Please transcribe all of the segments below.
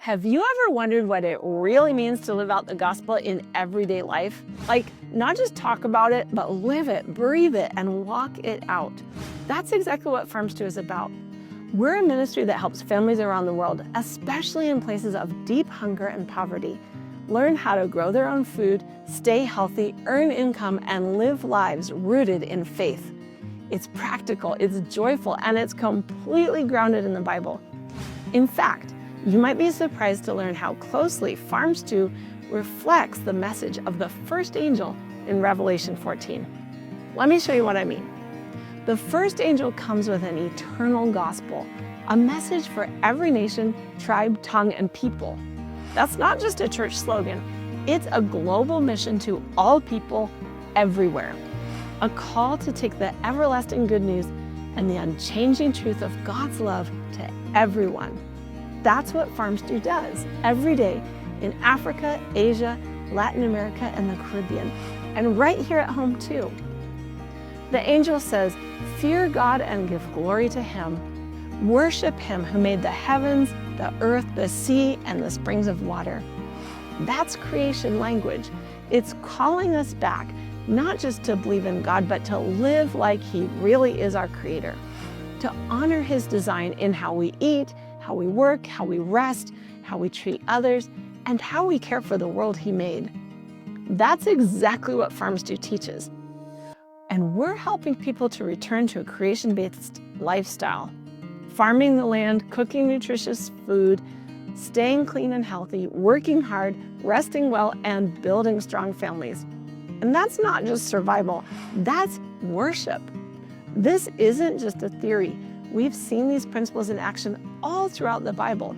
Have you ever wondered what it really means to live out the gospel in everyday life? Like, not just talk about it, but live it, breathe it, and walk it out. That's exactly what Farm Stew is about. We're a ministry that helps families around the world, especially in places of deep hunger and poverty, learn how to grow their own food, stay healthy, earn income, and live lives rooted in faith. It's practical, it's joyful, and it's completely grounded in the Bible. In fact, you might be surprised to learn how closely Farm Stew reflects the message of the first angel in Revelation 14. Let me show you what I mean. The first angel comes with an eternal gospel, a message for every nation, tribe, tongue, and people. That's not just a church slogan. It's a global mission to all people everywhere. A call to take the everlasting good news and the unchanging truth of God's love to everyone. That's what Farm Stew does every day in Africa, Asia, Latin America, and the Caribbean, and right here at home too. The angel says, "Fear God and give glory to Him. Worship Him who made the heavens, the earth, the sea, and the springs of water." That's creation language. It's calling us back, not just to believe in God, but to live like He really is our Creator, to honor His design in how we eat, how we work, how we rest, how we treat others, and how we care for the world He made. That's exactly what Farm Stew teaches. And we're helping people to return to a creation-based lifestyle, farming the land, cooking nutritious food, staying clean and healthy, working hard, resting well, and building strong families. And that's not just survival, that's worship. This isn't just a theory. We've seen these principles in action all throughout the Bible.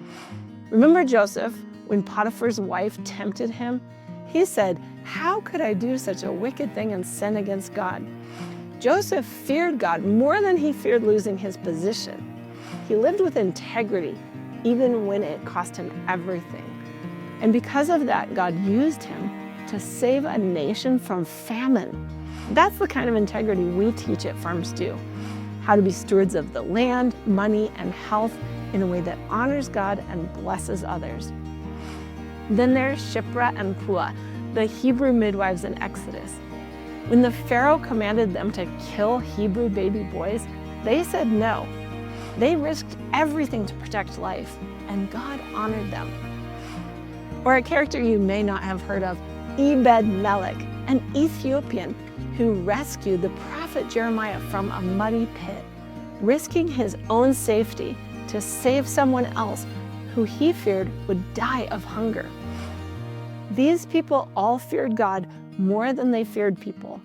Remember Joseph, when Potiphar's wife tempted him? He said, "How could I do such a wicked thing and sin against God?" Joseph feared God more than he feared losing his position. He lived with integrity, even when it cost him everything. And because of that, God used him to save a nation from famine. That's the kind of integrity we teach at Farm Stew. How to be stewards of the land, money, and health in a way that honors God and blesses others. Then there's Shiphrah and Puah, the Hebrew midwives in Exodus. When the Pharaoh commanded them to kill Hebrew baby boys, they said no. They risked everything to protect life, and God honored them. Or a character you may not have heard of, Ebed-Melech, an Ethiopian who rescued the prophet Jeremiah from a muddy pit, risking his own safety to save someone else who he feared would die of hunger. These people all feared God more than they feared people.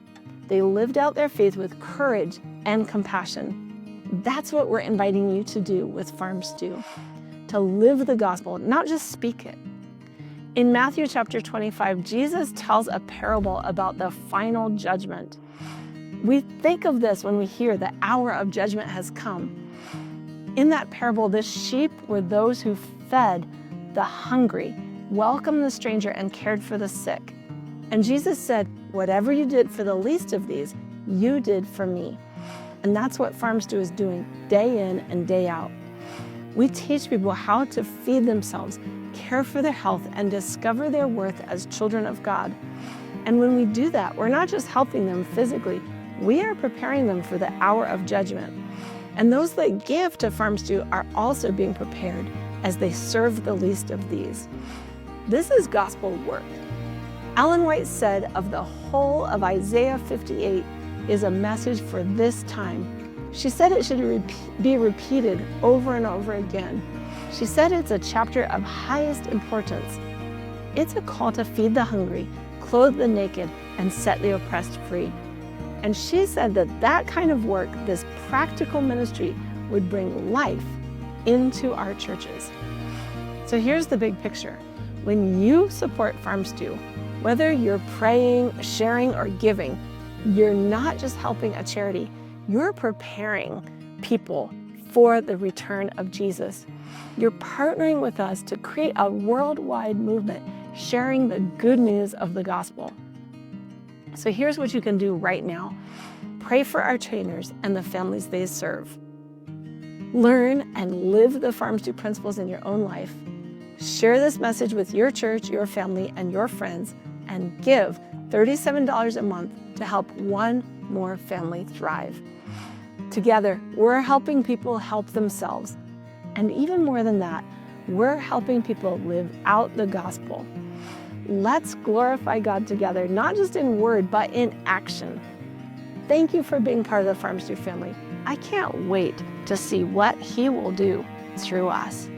They lived out their faith with courage and compassion. That's what we're inviting you to do with Farm Stew, to live the gospel, not just speak it. In Matthew chapter 25, Jesus tells a parable about the final judgment. We think of this when we hear the hour of judgment has come. In that parable, the sheep were those who fed the hungry, welcomed the stranger, and cared for the sick. And Jesus said, "Whatever you did for the least of these, you did for me." And that's what Farm Stew is doing day in and day out. We teach people how to feed themselves, care for their health, and discover their worth as children of God. And when we do that, we're not just helping them physically, we are preparing them for the hour of judgment. And those that give to Farm Stew are also being prepared as they serve the least of these. This is gospel work. Ellen White said of the whole of Isaiah 58 is a message for this time. She said it should be repeated over and over again. She said it's a chapter of highest importance. It's a call to feed the hungry, clothe the naked, and set the oppressed free. And she said that that kind of work, this practical ministry, would bring life into our churches. So here's the big picture. When you support Farm Stew, whether you're praying, sharing, or giving, you're not just helping a charity, you're preparing people for the return of Jesus. You're partnering with us to create a worldwide movement sharing the good news of the gospel. So here's what you can do right now. Pray for our trainers and the families they serve. Learn and live the Farm Stew principles in your own life. Share this message with your church, your family, and your friends, and give $37 a month to help one more family thrive. Together, we're helping people help themselves. And even more than that, we're helping people live out the gospel. Let's glorify God together, not just in word, but in action. Thank you for being part of the Farm Stew family. I can't wait to see what He will do through us.